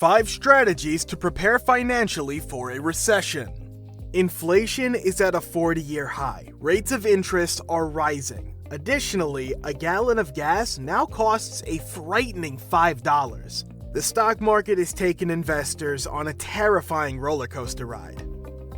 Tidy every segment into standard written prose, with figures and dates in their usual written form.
5 strategies to prepare financially for a recession. Inflation is at a 40-year high. Rates of interest are rising. Additionally, a gallon of gas now costs a frightening $5. The stock market is taking investors on a terrifying roller coaster ride.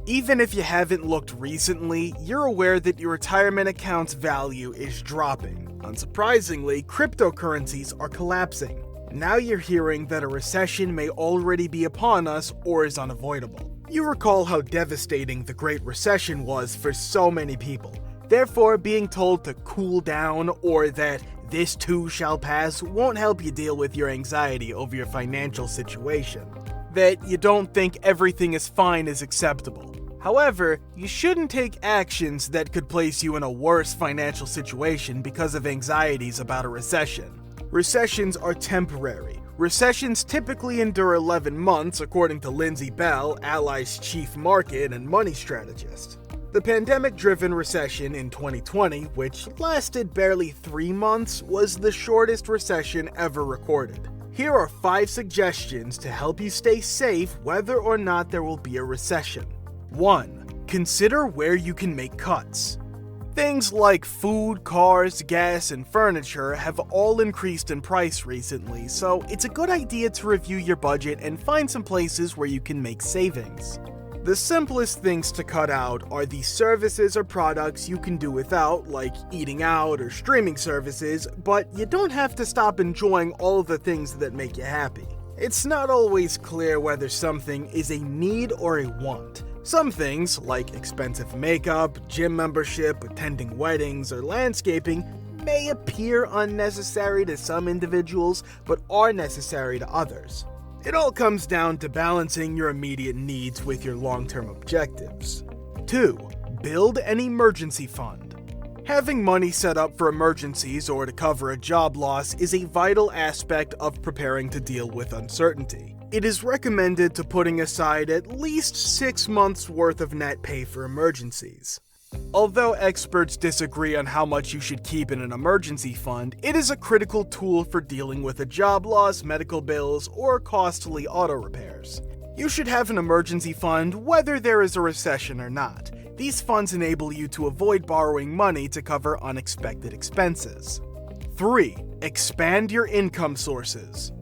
Even if you haven't looked recently, you're aware that your retirement account's value is dropping. Unsurprisingly, cryptocurrencies are collapsing. Now you're hearing that a recession may already be upon us or is unavoidable. You recall how devastating the Great Recession was for so many people. Therefore, being told to cool down or that this too shall pass won't help you deal with your anxiety over your financial situation. That you don't think everything is fine is acceptable. However, you shouldn't take actions that could place you in a worse financial situation because of anxieties about a recession. Recessions are temporary. Recessions typically endure 11 months, according to Lindsay Bell, Ally's chief market and money strategist. The pandemic-driven recession in 2020, which lasted barely 3 months, was the shortest recession ever recorded. Here are 5 suggestions to help you stay safe whether or not there will be a recession. 1. Consider where you can make cuts. Things like food, cars, gas, and furniture have all increased in price recently, so it's a good idea to review your budget and find some places where you can make savings. The simplest things to cut out are the services or products you can do without, like eating out or streaming services, but you don't have to stop enjoying all of the things that make you happy. It's not always clear whether something is a need or a want. Some things, like expensive makeup, gym membership, attending weddings, or landscaping, may appear unnecessary to some individuals, but are necessary to others. It all comes down to balancing your immediate needs with your long-term objectives. 2. Build an emergency fund. Having money set up for emergencies or to cover a job loss is a vital aspect of preparing to deal with uncertainty. It is recommended to putting aside at least 6 months' worth of net pay for emergencies. Although experts disagree on how much you should keep in an emergency fund, it is a critical tool for dealing with a job loss, medical bills, or costly auto repairs. You should have an emergency fund whether there is a recession or not. These funds enable you to avoid borrowing money to cover unexpected expenses. 3. Expand your income sources.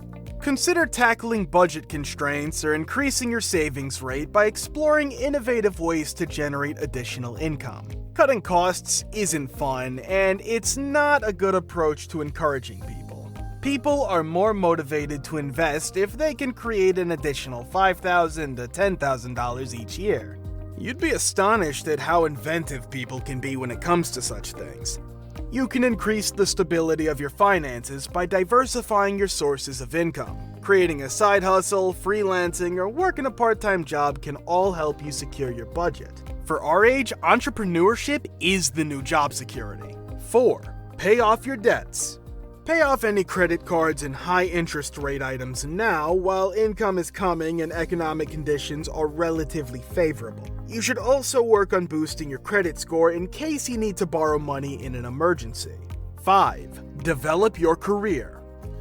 Consider tackling budget constraints or increasing your savings rate by exploring innovative ways to generate additional income. Cutting costs isn't fun, and it's not a good approach to encouraging people. People are more motivated to invest if they can create an additional $5,000 to $10,000 each year. You'd be astonished at how inventive people can be when it comes to such things. You can increase the stability of your finances by diversifying your sources of income. Creating a side hustle, freelancing, or working a part-time job can all help you secure your budget. For our age, entrepreneurship is the new job security. 4. Pay off your debts. Pay off any credit cards and high interest rate items now while income is coming and economic conditions are relatively favorable. You should also work on boosting your credit score in case you need to borrow money in an emergency. 5. Develop your career.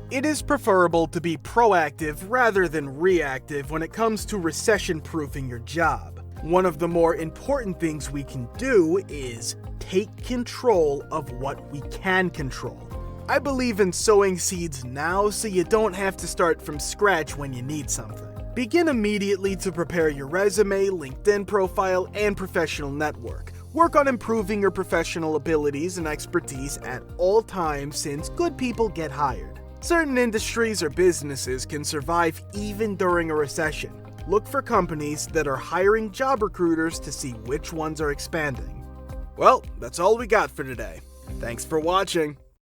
It is preferable to be proactive rather than reactive when it comes to recession-proofing your job. One of the more important things we can do is take control of what we can control. I believe in sowing seeds now so you don't have to start from scratch when you need something. Begin immediately to prepare your resume, LinkedIn profile, and professional network. Work on improving your professional abilities and expertise at all times since good people get hired. Certain industries or businesses can survive even during a recession. Look for companies that are hiring job recruiters to see which ones are expanding. Well, that's all we got for today. Thanks for watching.